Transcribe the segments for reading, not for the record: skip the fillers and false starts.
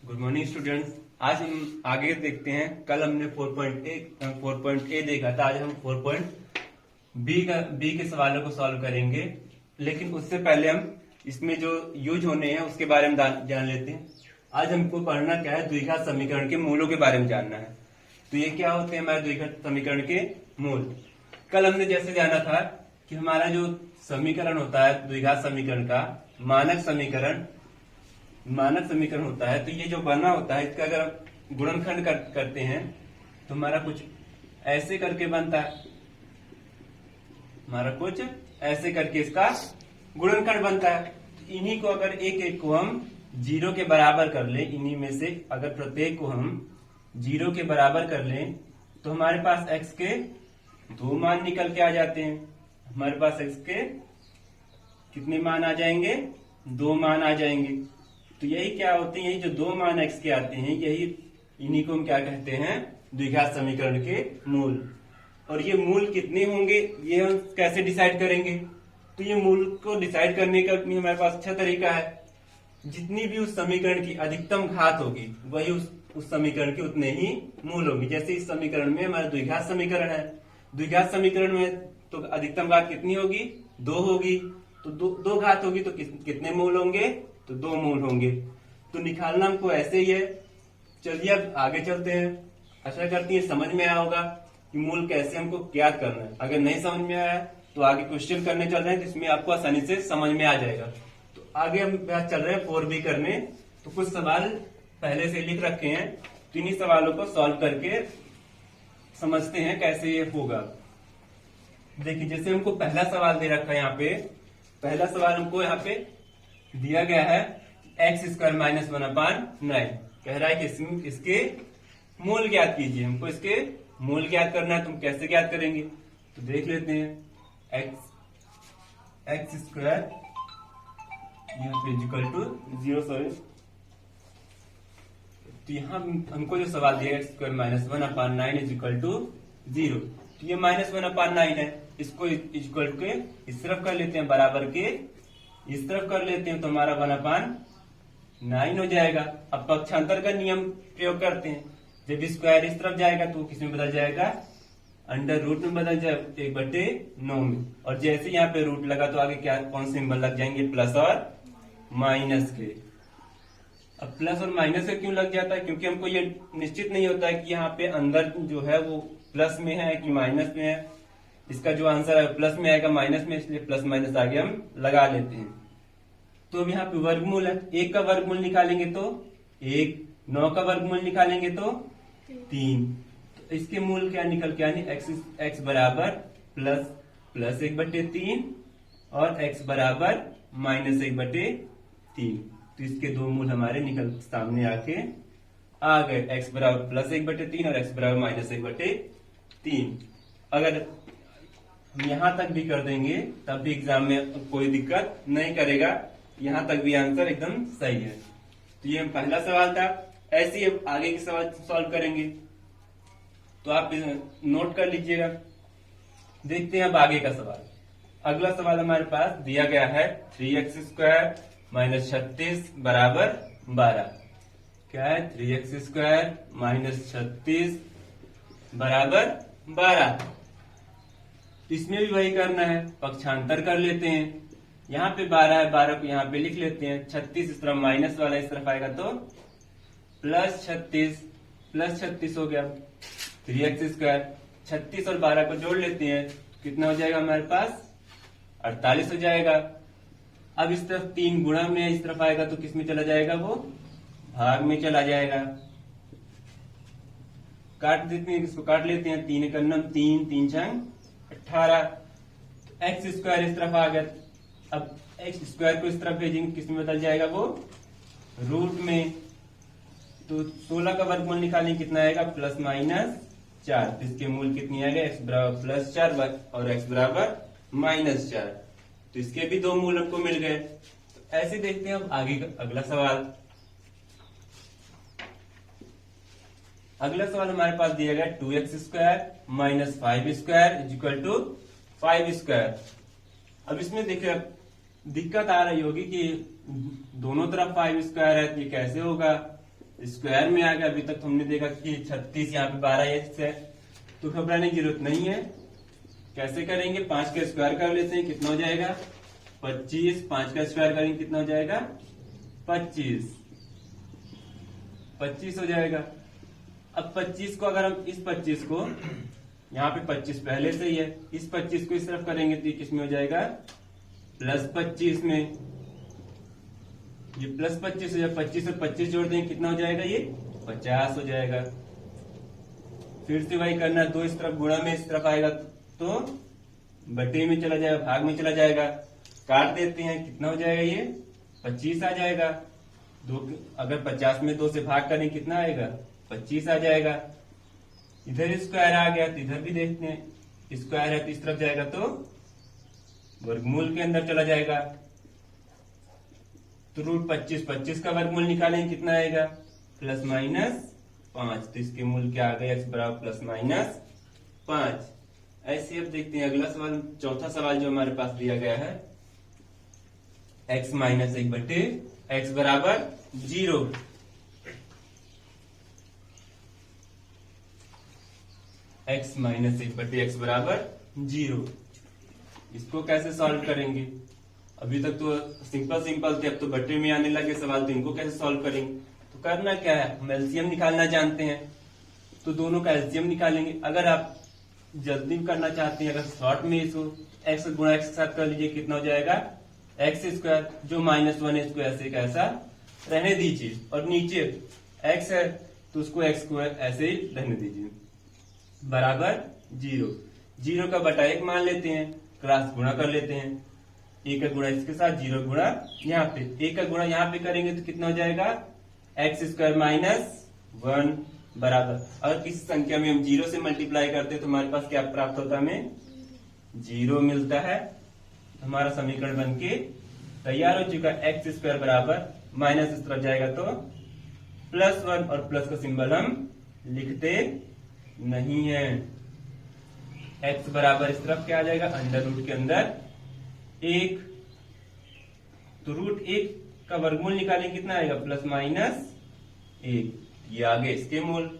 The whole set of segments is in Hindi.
Good morning students. आज हम आगे देखते हैं। कल हमने 4.A देखा था। आज हम 4.B के सवालों को सॉल्व करेंगे, लेकिन उससे पहले हम इसमें जो यूज होने हैं उसके बारे में जान लेते हैं। आज हमको पढ़ना क्या है, द्विघात समीकरण के मूलों के बारे में जानना है। तो ये क्या होते हैं हमारे द्विघात समीकरण के मूल। कल हमने जैसे जाना था कि हमारा जो समीकरण होता है द्विघात समीकरण का मानक समीकरण होता है, तो ये जो बना होता है इसका अगर हम गुणनखंड करते हैं तो हमारा कुछ ऐसे करके बनता है। हमारा कुछ ऐसे करके इसका गुणनखंड बनता है। तो इन्हीं को अगर एक एक को हम 0 के बराबर कर लें, इन्हीं में से अगर प्रत्येक को हम 0 के बराबर कर लें तो हमारे पास x के 2 मान निकल के आ जाते हैं। हमारे पास x के कितने मान आ जाएंगे? 2 मान आ जाएंगे। तो यही क्या होते हैं, यही जो 2 मान x के आते हैं, यही इन्हीं को हम क्या कहते हैं? द्विघात समीकरण के मूल। और ये मूल कितने होंगे ये हम कैसे डिसाइड करेंगे? तो ये मूल को डिसाइड करने का भी हमारे पास अच्छा तरीका है। जितनी भी उस समीकरण की अधिकतम घात होगी वही उस समीकरण के उतने ही मूल होगी। जैसे इस समीकरण में हमारा द्विघात समीकरण है, द्विघात समीकरण में तो अधिकतम घात कितनी होगी? 2 होगी। तो दो घात होगी तो कितने मूल होंगे? तो 2 मूल होंगे। तो निकालना हमको ऐसे ही है। चलिए अब आगे चलते हैं। आशा करती है समझ में आया होगा कि मूल कैसे हमको ज्ञात करना है। अगर नहीं समझ में आया तो आगे क्वेश्चन करने चल रहे हैं जिसमें आपको आसानी से समझ में आ जाएगा। तो आगे हम बात चल रहे हैं 4B करने। तो कुछ सवाल पहले से लिख रखे हैं, तो इन्हीं सवालों को सॉल्व करके समझते हैं कैसे ये होगा। देखिए जैसे हमको पहला सवाल दे रखा है, यहाँ पे पहला सवाल हमको यहाँ पे दिया गया है x² - 1/9। कह रहा है कि इसके मूल ज्ञात कीजिए। हमको इसके मूल ज्ञात करना है। तुम कैसे ज्ञात करेंगे? तो देख लेते हैं। x² यहाँ पे इक्वल टू 0, सॉरी। तो यहाँ हमको जो सवाल दिया x² - 1/9 इक्वल टू 0। तो ये -1/9 है, इसको इक्वल के इस तरफ कर लेते हैं, बराबर के इस तरफ कर लेते हैं, तो हमारा 1/9 हो जाएगा। अब पक्षांतर का नियम प्रयोग करते हैं। जब स्क्वायर इस तरफ जाएगा तो किस में बदल जाएगा? अंडर रूट में बदल जाएगा, 1/9 में। और जैसे यहाँ पे रूट लगा तो आगे क्या कौन सिंबल लग जाएंगे? प्लस और माइनस के। अब प्लस और माइनस के क्यों लग जाता है? क्योंकि हमको ये निश्चित नहीं होता है कि यहाँ पे अंदर जो है वो प्लस में है कि माइनस में है। इसका जो आंसर है प्लस में आएगा माइनस में, इसलिए प्लस माइनस आगे हम लगा लेते हैं। तो अब यहाँ पे वर्गमूल है, 1 का वर्गमूल निकालेंगे तो 1, 9 का वर्गमूल निकालेंगे तो 3। तो इसके मूल क्या निकल के आने? x बराबर प्लस 1/3 और x बराबर -1/3। तो इसके 2 मूल हमारे निकल सामने आके आ गए। x बराबर +1/3 और x बराबर -1/3। अगर हम यहाँ तक भी कर देंगे तब भी एग्जाम में कोई दिक्कत नहीं करेगा। यहाँ तक भी आंसर एकदम सही है। तो ये पहला सवाल था। ऐसे ही आगे के सवाल सॉल्व करेंगे, तो आप नोट कर लीजिएगा। देखते हैं अब आगे का सवाल। अगला सवाल हमारे पास दिया गया है 3x² - 36 बराबर 12। क्या है? 3x² - 36 बराबर 12। इसमें भी वही करना है, पक्षांतर कर लेते हैं। यहाँ पे 12 है, 12 को यहाँ पे लिख लेते हैं। 36 इस तरफ माइनस वाला इस तरफ आएगा तो +36 हो गया। 3x², 36 और 12 को जोड़ लेते हैं, कितना हो जाएगा हमारे पास? 48 हो जाएगा। अब इस तरफ 3 गुणा में इस तरफ आएगा तो किस में चला जाएगा? वो भाग में चला जाएगा। काट देते हैं, इसको काट लेते हैं। 3 1 3, 3 6 18। x² इस तरफ आ गया। अब x² को इस तरफ भेजेंगे, किस में बदल जाएगा? वो रूट में। तो 16 का वर्गमूल निकालेंगे, कितना आएगा? +-4। तो इसके मूल कितनी आएगा? x बराबर +4 और x बराबर -4। तो इसके भी 2 मूल हमको मिल गए। तो ऐसे देखते हैं अब आगे का अगला सवाल। अगला सवाल हमारे पास दिया गया 2x² - 5² = 5²। अब इसमें देखिए दिक्कत आ रही होगी कि दोनों तरफ 5² है, तो ये कैसे होगा? स्क्वायर में आ गया। अभी तक हमने देखा कि 36 यहाँ पे 12x है, तो घबराने की जरूरत नहीं है। कैसे करेंगे, 5 का स्क्वायर कर लेते हैं, कितना हो जाएगा 25। 5 का स्क्वायर करेंगे कितना हो जाएगा 25 हो जाएगा। अब 25 को अगर हम इस 25 को यहाँ पे 25 पहले से ही है, इस 25 को इस तरफ करेंगे तो ये किस में हो जाएगा +25 में। ये +25 हो जाएगा, 25 और 25 जोड़ देंगे कितना हो जाएगा ये 50 हो जाएगा। फिर से वही करना, 2 इस तरफ गुणा में इस तरफ आएगा तो बटे में चला जाएगा, भाग में चला जाएगा। काट देते हैं, कितना हो जाएगा ये 25 आ जाएगा। अगर 50 में 2 से भाग करें कितना आएगा 25 आ जाएगा। इधर स्क्वायर आ गया तो इधर भी देखते हैं, स्क्वायर है तो इस तरफ जाएगा तो वर्गमूल के अंदर चला जाएगा। तो √25 का वर्गमूल निकालेंगे कितना आएगा ±5। तो इसके मूल क्या आ गए x बराबर ±5। ऐसे अब देखते हैं अगला सवाल, चौथा सवाल जो हमारे पास दिया गया है x - 1 बटे x बराबर 0। x - 1 बटे x बराबर 0। इसको कैसे सॉल्व करेंगे, अभी तक तो सिंपल थे, अब तो बटे में आने लगे सवाल, तो इनको कैसे सॉल्व करेंगे। तो करना क्या है, हम एलसीएम निकालना जानते हैं, तो दोनों का एलसीएम निकालेंगे। अगर आप जल्दी करना चाहते हैं, अगर शॉर्ट में इसको x गुणा x के साथ कर लीजिए, कितना हो जाएगा x², जो -1 है इसको ऐसे कैसा रहने दीजिए, और नीचे x है तो उसको x को ऐसे ही रहने दीजिए, बराबर 0। 0 का बटा 1 मान लेते हैं, क्रॉस गुणा कर लेते हैं, 1 का गुणा इसके साथ, 0 गुणा यहाँ पे, 1 का गुणा यहाँ पे करेंगे तो कितना हो जाएगा x² - 1 बराबर। अगर किसी संख्या में हम 0 से मल्टीप्लाई करते हैं तो हमारे पास क्या प्राप्त होता है, हमें 0 मिलता है। हमारा समीकरण बनके तैयार हो चुका है। x² बराबर माइनस इस तरफ जाएगा तो +1, और प्लस का सिंबल हम लिखते नहीं है। x बराबर इस तरफ क्या आ जाएगा, अंडर रूट के अंदर 1। तो √1 का वर्गमूल निकालेंगे कितना आएगा ±1। ये आगे इसके मूल।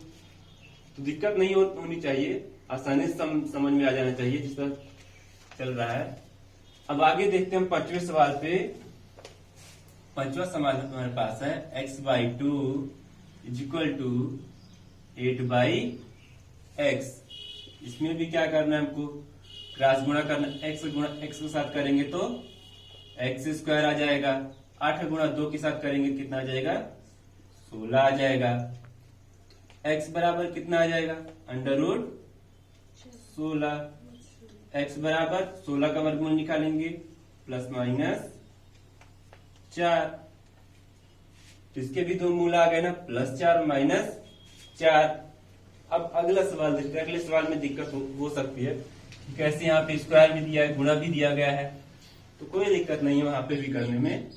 तो दिक्कत नहीं होनी चाहिए, आसानी से समझ में आ जाना चाहिए जिस तरह चल रहा है। अब आगे देखते हैं हम 5वें सवाल पे। 5वां सवाल हमारे पास है x/2 = 8/x। इसमें भी क्या करना है, हमको क्रॉस गुणा करना, x गुणा x के साथ करेंगे तो x² आ जाएगा, 8 गुणा 2 के साथ करेंगे कितना आ जाएगा 16 आ जाएगा। x बराबर कितना आ जाएगा √16। x बराबर 16 का वर्गमूल निकालेंगे ±4। तो इसके भी दो मूल आ गए ना, +4 -4। अब अगला सवाल देखते हैं। अगले सवाल में दिक्कत हो सकती है, कैसे यहाँ पे स्क्वायर भी दिया है, गुणा भी दिया गया है, तो कोई दिक्कत नहीं है वहां पे भी करने में,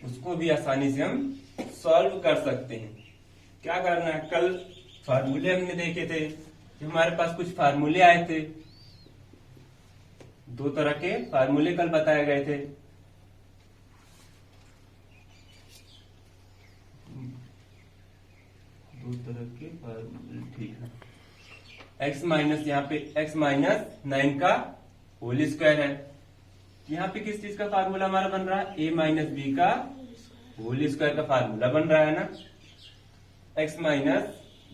उसको भी आसानी से हम सॉल्व कर सकते हैं। क्या करना है, कल फार्मूले हमने देखे थे, हमारे पास कुछ फार्मूले आए थे, 2 तरह के फार्मूले कल बताए गए थे। ठीक है, x माइनस, यहाँ पे x - 9 का होल स्क्वायर है। यहाँ पे किस चीज का फार्मूला हमारा बन रहा है, a - b का होल स्क्वायर का फार्मूला बन रहा है ना। x -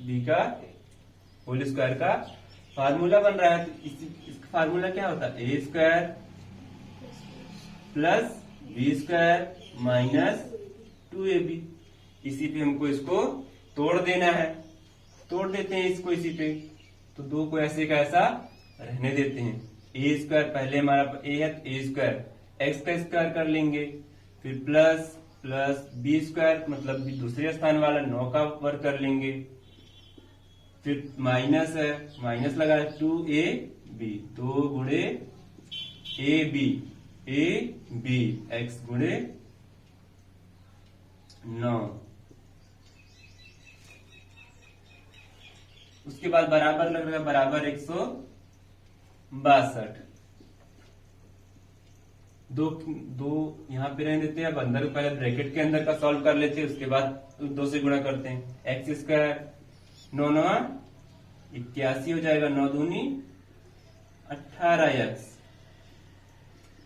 b का होल स्क्वायर का फार्मूला बन रहा है, तो इसका फार्मूला क्या होता है, a² + b² - 2ab। इसी पे हमको इसको तोड़ देना है, तोड़ देते हैं इसको इसी पे, तो 2 को ऐसे का ऐसा रहने देते हैं। a² पहले हमारा a है तो a² x का स्क्वायर कर लेंगे, फिर प्लस b² मतलब दूसरे स्थान वाला 9 का वर्ग कर लेंगे, फिर माइनस है, माइनस लगा 2ab, 2 गुणे ab, x गुणे 9। उसके बाद बराबर लग रहा है, बराबर 162। दो दो यहाँ पे रहने देते हैं। अब अंदर पहले ब्रैकेट के अंदर का सॉल्व कर लेते हैं, उसके बाद 2 से गुणा करते हैं। एक्स स्क्वायर 9 9 81 हो जाएगा, 9 दूनी 18x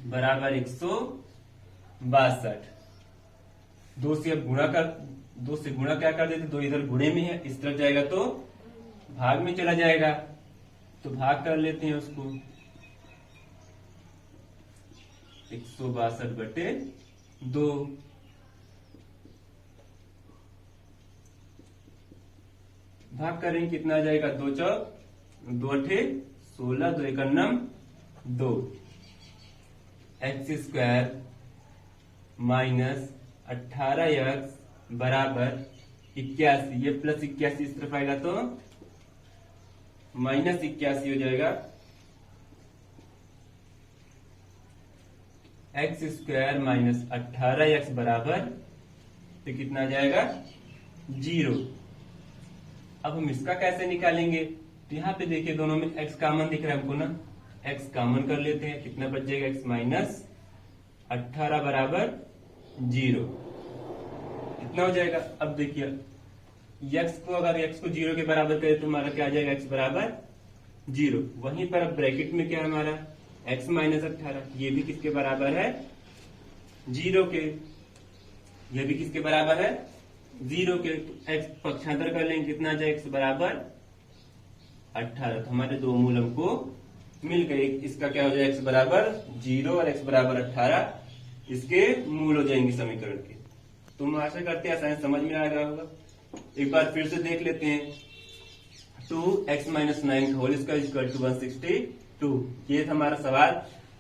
बराबर 162। 2 से अब दो से गुणा क्या कर देते, 2 इधर गुणे में है, इस तरफ जाएगा तो भाग में चला जाएगा, तो भाग कर लेते हैं उसको। 162/2 भाग करेंगे कितना आ जाएगा, 2 चौक 2 अठे 16, 2 एकन्नम 2। एक्स स्क्वायर माइनस 18x बराबर 81, ये प्लस 81 इस तरफ आएगा तो माइनस 81 हो जाएगा। एक्स स्क्वायर माइनस 18x बराबर तो कितना आ जाएगा 0। अब हम इसका कैसे निकालेंगे, तो यहाँ पे देखिए दोनों में x कॉमन दिख रहा है हमको ना, x कॉमन कर लेते हैं, कितना बच जाएगा x माइनस 18 बराबर 0, कितना हो जाएगा। अब देखिए x को अगर x को 0 के बराबर करें तो हमारा क्या आ जाएगा, x बराबर 0। वहीं पर अब ब्रैकेट में क्या है हमारा x माइनस 18, ये भी किसके बराबर है 0 के, ये भी किसके बराबर है 0 के। x पक्षांतर कर लेंगे, कितना आ जाएगा x बराबर 18, तो हमारे दो मूल हमको मिल गए। इसका क्या हो जाएगा x बराबर 0 और x बराबर 18, इसके मूल हो जाएंगे समीकरण के। तो हम आशा करते हैं आसानी समझ में आ गया होगा। एक बार फिर से देख लेते हैं। 2x minus 9 whole square equal to 162, ये था हमारा सवाल।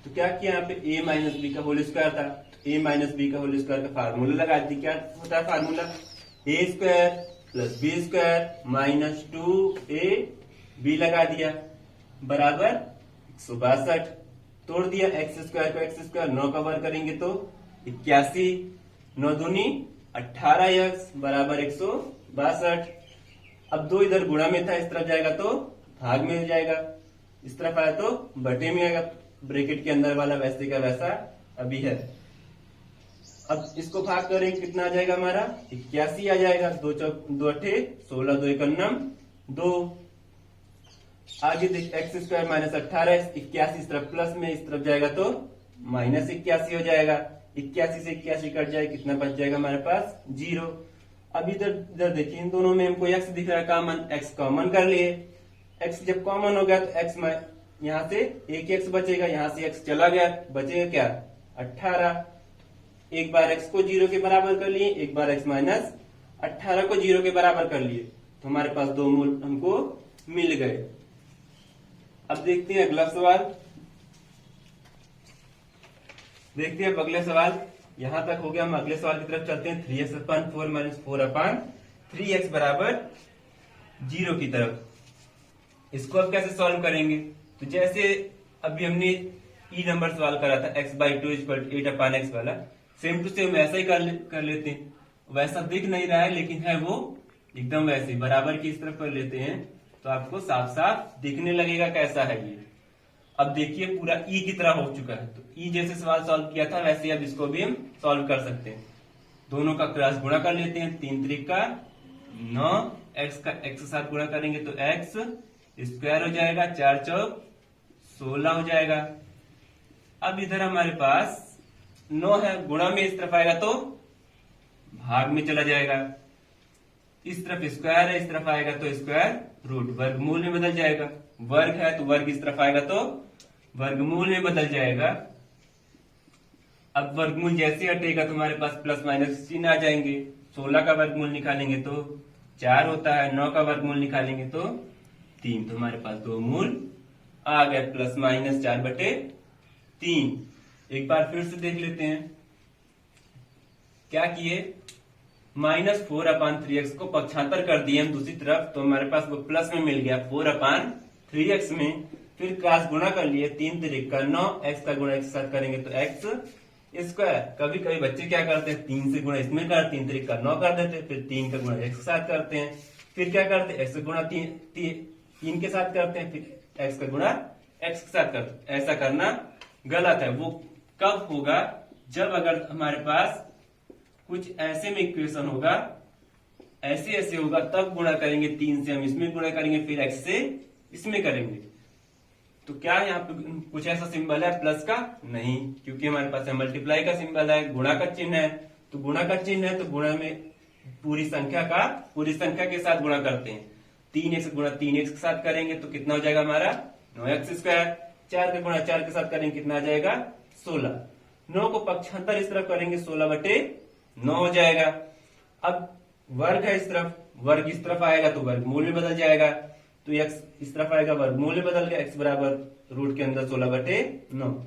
तो क्या किया, यहाँ पे a माइनस बी का होल स्क्वायर था, a माइनस बी का होल स्क्वायर का फार्मूला लगा दी। क्या होता है formula, a square plus B square minus 2ab लगा दिया बराबर 162। तोड़ दिया x स्क्वायर को, x स्क्वायर 9 का वर्ग करेंगे तो 81, 9 दूनी 18x बराबर 162। अब 2 इधर गुणा में था, इस तरफ जाएगा तो भाग में हो जाएगा, इस तरफ आया तो बटे में आएगा। ब्रैकेट के अंदर वाला वैसे का वैसा अभी है। अब इसको भाग करेंगे, कितना आ जाएगा हमारा 81 आ जाएगा, 2 चौक 2 अठे 16, 2 एकन्नम 2। आगे देख एक्स स्क्वायर माइनस 18, 81 इस तरफ प्लस में, इस तरफ जाएगा तो माइनस 81 हो जाएगा। 81 से 81 कट जाए, कितना बच जाएगा हमारे पास 0। अब इधर इधर देखिए, इन दोनों में हमको x दिख रहा है कॉमन, x कॉमन कर लिए। x जब कॉमन हो गया तो x में यहाँ से एक x बचेगा, यहाँ से x चला गया, बचेगा क्या 18। एक बार x को 0 के बराबर कर लिए, एक बार x माइनस 18 को 0 के बराबर कर लिए, तो हमारे पास दो मूल हमको मिल गए। अब देखते हैं अगला सवाल। देखते हैं अगले सवाल, यहां तक हो गया। हम अगले सवाल की तरफ चलते हैं। 3x/4 माइनस 4/3x बराबर 0 की तरफ। इसको अब कैसे सॉल्व करेंगे, तो जैसे अभी हमने ई नंबर सवाल करा था x/2 इक्वल 8/x वाला, सेम टू सेम वैसा ही कर लेते हैं। वैसा दिख नहीं रहा है लेकिन है वो एकदम वैसे बराबर की इस तरफ कर लेते हैं, तो आपको साफ साफ दिखने लगेगा कैसा है ये। अब देखिए पूरा ई की तरह हो चुका है, तो ई जैसे सवाल सॉल्व किया था वैसे अब इसको भी हम सॉल्व कर सकते हैं। दोनों का क्रॉस गुणा कर लेते हैं, 3 त्रिका 9, x का x के साथ गुणा करेंगे तो x स्क्वायर हो जाएगा, 4 चौक 16 हो जाएगा। अब इधर हमारे पास 9 है, गुणा में इस तरफ आएगा तो भाग में चला जाएगा। इस तरफ स्क्वायर है, इस तरफ आएगा तो स्क्वायर रूट, वर्गमूल में बदल जाएगा। वर्ग है तो वर्ग इस तरफ आएगा तो वर्गमूल में बदल जाएगा। अब वर्गमूल जैसे हटेगा तो हमारे पास प्लस माइनस चिन्ह आ जाएंगे। 16 का वर्गमूल निकालेंगे तो 4 होता है, 9 का वर्गमूल निकालेंगे तो 3, तो हमारे पास दो मूल आ गए, प्लस माइनस 4/3। एक बार फिर से देख लेते हैं। क्या किए, -4/3x को पक्षांतर कर दिए हम दूसरी तरफ, तो हमारे पास वो प्लस में मिल गया 4/3x में। फिर क्रॉस गुणा कर लिए, 3 त्रिका 9, x का गुणा x के साथ करेंगे तो x स्क्वायर। कभी कभी बच्चे क्या करते हैं, 3 से गुणा इसमें कर 3 त्रिका 9 कर देते, फिर 3 का गुणा x के साथ करते हैं, फिर क्या करते हैं x का गुणा 3 के साथ करते हैं, फिर x का गुणा x के साथ करते हैं। ऐसा करना गलत है, वो कब होगा, जब अगर हमारे पास कुछ ऐसे में इक्वेशन होगा, ऐसे ऐसे होगा, तब गुणा करेंगे 3 से, हम इसमें गुणा करेंगे, फिर x से इसमें करेंगे। तो क्या यहाँ पे कुछ ऐसा सिंबल है प्लस का? नहीं, क्योंकि हमारे पास मल्टीप्लाई का सिंबल है, गुणा का चिन्ह है। तो गुणा का चिन्ह है तो गुणा में पूरी संख्या के साथ गुणा करते हैं। 3x गुणा 3x के साथ करेंगे तो कितना हो जाएगा हमारा 9x²। 4 का गुणा 4 के साथ करेंगे कितना आ जाएगा 16। 9 को पक्षांतर इस तरफ करेंगे 16/9 हो जाएगा। अब वर्ग है इस तरफ, वर्ग इस तरफ आएगा तो वर्गमूल में बदल जाएगा। तो x इस तरफ आएगा, वर्गमूल में बदल गया, x बराबर रूट के अंदर 16/9।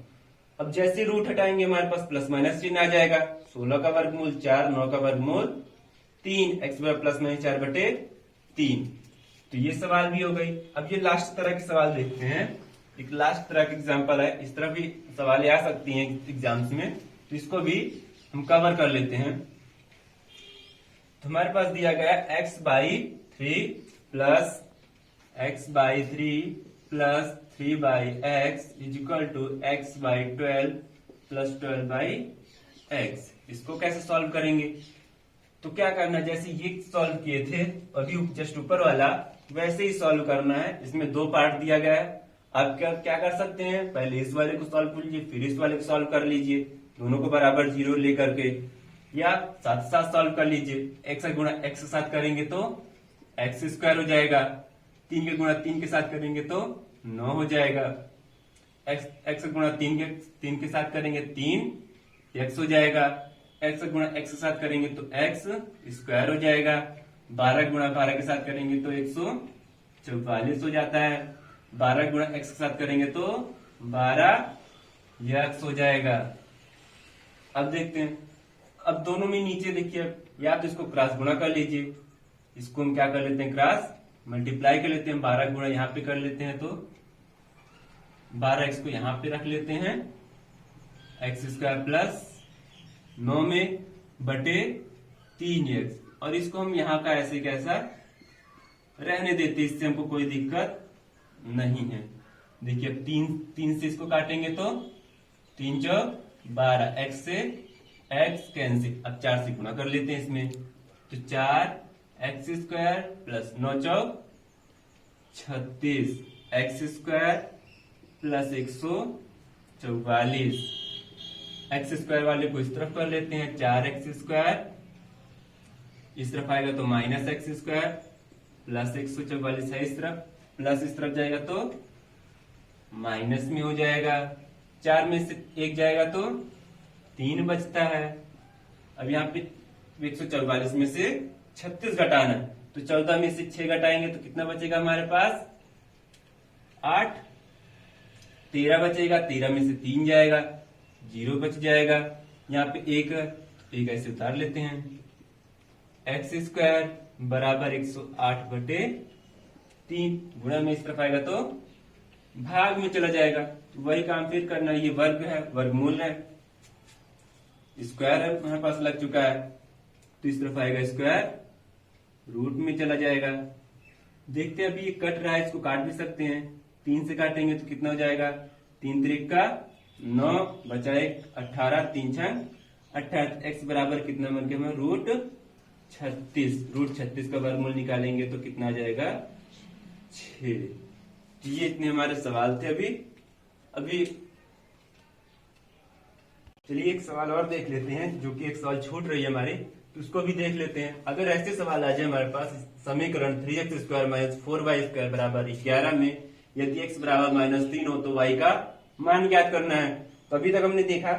अब जैसे रूट हटाएंगे हमारे पास प्लस माइनस चिन्ह आ जाएगा। 16 का वर्गमूल 4, 9 का वर्गमूल 3, x बराबर प्लस माइनस 4/3। तो ये सवाल भी हो गई। अब ये लास्ट तरह के सवाल देखते हैं। एक लास्ट तरह का एग्जाम्पल है, इस तरह भी सवाल आ सकती हैं एग्जाम्स में, तो इसको भी हम कवर कर लेते हैं। तो हमारे पास दिया गया x/3 plus x/3 plus 3/x is equal to x/12 plus 12/x। इसको कैसे सॉल्व करेंगे? तो क्या करना, जैसे ये सॉल्व किए थे अभी जस्ट ऊपर वाला, वैसे ही सॉल्व करना है। इसमें 2 पार्ट दिया गया है। आप क्या कर सकते हैं, पहले इस वाले को सॉल्व कर लीजिए, फिर इस वाले को सॉल्व कर लीजिए, दोनों को बराबर 0 लेकर के, या साथ साथ सॉल्व कर लीजिए। x गुणा x के साथ करेंगे तो x² हो जाएगा, 3 के गुणा 3 के साथ करेंगे तो 9 हो जाएगा। x गुणा 3 के साथ करेंगे 3x हो जाएगा। x गुणा x के साथ करेंगे तो x² हो जाएगा। 12 गुणा 12 के साथ करेंगे तो 144 हो जाता है। 12 गुणा x के साथ करेंगे तो 12x हो जाएगा। अब देखते हैं, अब दोनों में नीचे देखिए, या तो इसको क्रॉस गुणा कर लीजिए, इसको हम क्या कर लेते हैं क्रॉस मल्टीप्लाई कर लेते हैं। 12 गुणा यहाँ पे कर लेते हैं तो 12x को यहाँ पे रख लेते हैं, x² प्लस 9 में बटे 3x, और इसको हम यहाँ का ऐसे कैसा रहने देते, इससे हमको कोई दिक्कत नहीं है। देखिए अब 3 से इसको काटेंगे तो 3 चौक 12, x से x कैंसिल। अब 4 से गुणा कर लेते हैं इसमें, तो 4x² प्लस 9 चौक 36, x² प्लस 144। x² वाले को इस तरफ कर लेते हैं, 4x², इस तरफ आएगा तो माइनस x² प्लस 144 है इस तरफ, प्लस इस तरफ जाएगा तो माइनस में हो जाएगा। 4 में से 1 जाएगा तो 3 बचता है। अब यहाँ पे 144 में से 36 घटाना है, तो 14 में से 6 घटाएंगे तो कितना बचेगा हमारे पास 8। 13 बचेगा, 13 में से 3 जाएगा, 0 बच जाएगा। यहाँ पे 1 ऐसे उतार लेते हैं, x² बराबर 108/3, गुणा में इस तरफ आएगा तो भाग में चला जाएगा। तो वही काम फिर करना है, ये वर्ग है, वर्गमूल है, स्क्वायर है हमारे पास लग चुका है, तो इस तरफ आएगा स्क्वायर, रूट में चला जाएगा। देखते हैं अभी ये कट रहा है, इसको काट भी सकते हैं। 3 से काटेंगे तो कितना हो जाएगा, 3 त्रिक का 9 बचा 1 18, 3 छंग 18, x बराबर कितना बन गया हमें रूट 36। रूट 36 का वर्गमूल निकालेंगे तो कितना आ जाएगा 6। ये इतने हमारे सवाल थे। अभी चलिए एक सवाल और देख लेते हैं, जो कि एक सवाल छूट रही है हमारी, तो उसको भी देख लेते हैं। अगर ऐसे सवाल आ जाए हमारे पास, समीकरण 3x² माइनस 4y² बराबर 11 में यदि x बराबर -3 हो तो y का मान ज्ञात करना है। तो अभी तक हमने देखा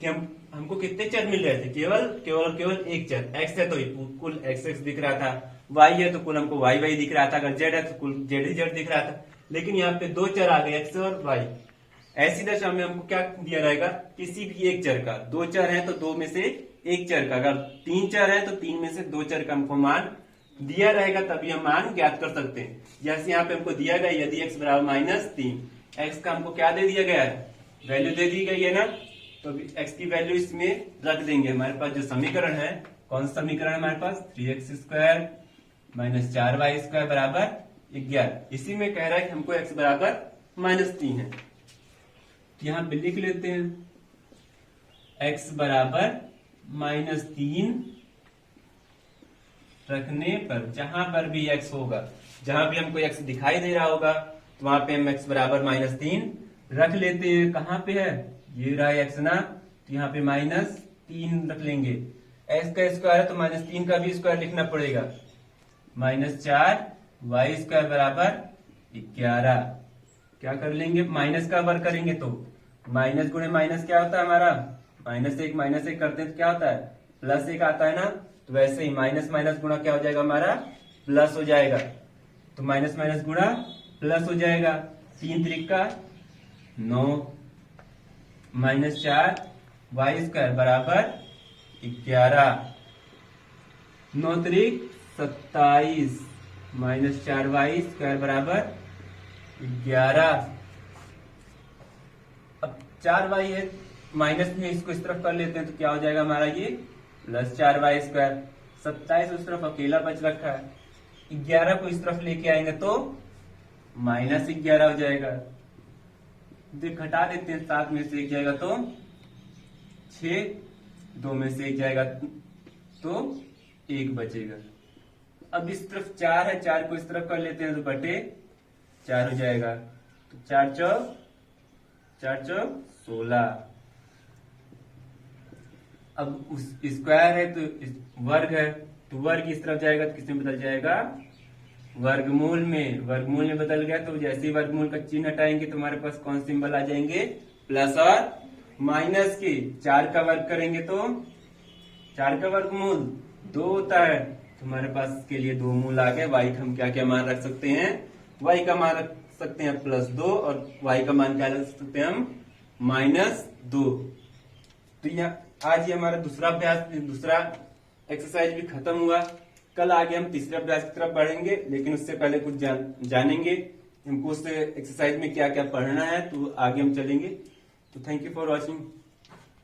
कि हमको कितने चर मिल रहे थे, केवल एक चर। x है तो कुल x दिख रहा था, y है तो कुल हमको y दिख रहा था, अगर z है तो कुल z दिख रहा था। लेकिन यहाँ पे 2 चर आ गए, x और y। ऐसी दशा में हमको क्या दिया रहेगा, किसी भी एक चर का। 2 चर है तो 2 में से एक चर का, अगर 3 चर है तो 3 में से 2 चर का हमको मान दिया रहेगा, तभी हम मान ज्ञात कर सकते हैं। जैसे यहाँ पे हमको दिया गया यदि x बराबर -3, x का हमको क्या दे दिया गया है, वैल्यू दे दी गई है ना, तो x की वैल्यू इसमें रख देंगे। हमारे पास जो समीकरण है, कौन सा समीकरण है हमारे पास, 3x² माइनस 4y² बराबर 11। इसी में कह रहा है कि हमको x बराबर -3 है, तो यहाँ पे लिख लेते हैं x बराबर -3 रखने पर, जहां पर भी x होगा, जहां भी हमको x दिखाई दे रहा होगा तो वहां पे हम x बराबर -3 रख लेते हैं। कहां पे है, ये रहा x ना, तो यहाँ पे -3 रख लेंगे। x का स्क्वायर है तो -3 का भी स्क्वायर लिखना पड़ेगा। -4 y स्क्वायर बराबर 11। क्या कर लेंगे, माइनस का वर्ग करेंगे तो माइनस गुणे माइनस क्या होता है हमारा, -1 करते हैं तो क्या होता है, +1 आता है ना। तो वैसे ही माइनस माइनस गुणा क्या हो जाएगा हमारा, प्लस हो जाएगा। तो माइनस माइनस गुणा प्लस हो जाएगा। 3 त्रिका 9, -4 y स्क्वायर बराबर 11, 9 त्रिक 27, -4 y स्क्वायर बराबर 11। अब 4y है, माइनस में इसको इस तरफ कर लेते हैं तो क्या हो जाएगा हमारा ये +4y स्क्वायर। 27 उस तरफ अकेला बच रखा है, 11 को इस तरफ लेके आएंगे तो -11 हो जाएगा। देख घटा देते हैं, 7 में से 1 जाएगा तो 6, 2 में से 1 जाएगा तो 1 बचेगा। अब इस तरफ 4 है, 4 को इस तरफ कर लेते हैं तो बटे 4 हो जाएगा। तो 4 चौक 16। अब उस स्क्वायर है तो वर्ग है, तो वर्ग इस तरफ जाएगा तो किसमें बदल जाएगा, वर्गमूल में। वर्गमूल में बदल गया तो जैसे ही वर्गमूल का चिन्ह हटाएंगे तो हमारे पास कौन सिंबल आ जाएंगे, प्लस और माइनस के। 4 का वर्ग करेंगे तो 4 का वर्गमूल 2 होता है, तो हमारे पास इसके लिए 2 मूल आ गए। y का हम क्या क्या मान रख सकते हैं, y का मान रख सकते हैं +2 और y का मान क्या रख सकते हैं हम, -2। तो यहाँ आज ये हमारा दूसरा अभ्यास, दूसरा एक्सरसाइज भी खत्म हुआ। कल आगे हम तीसरे अभ्यास की तरफ बढ़ेंगे, लेकिन उससे पहले कुछ जानेंगे हमको उस एक्सरसाइज में क्या क्या पढ़ना है, तो आगे हम चलेंगे। तो थैंक यू फॉर वॉचिंग।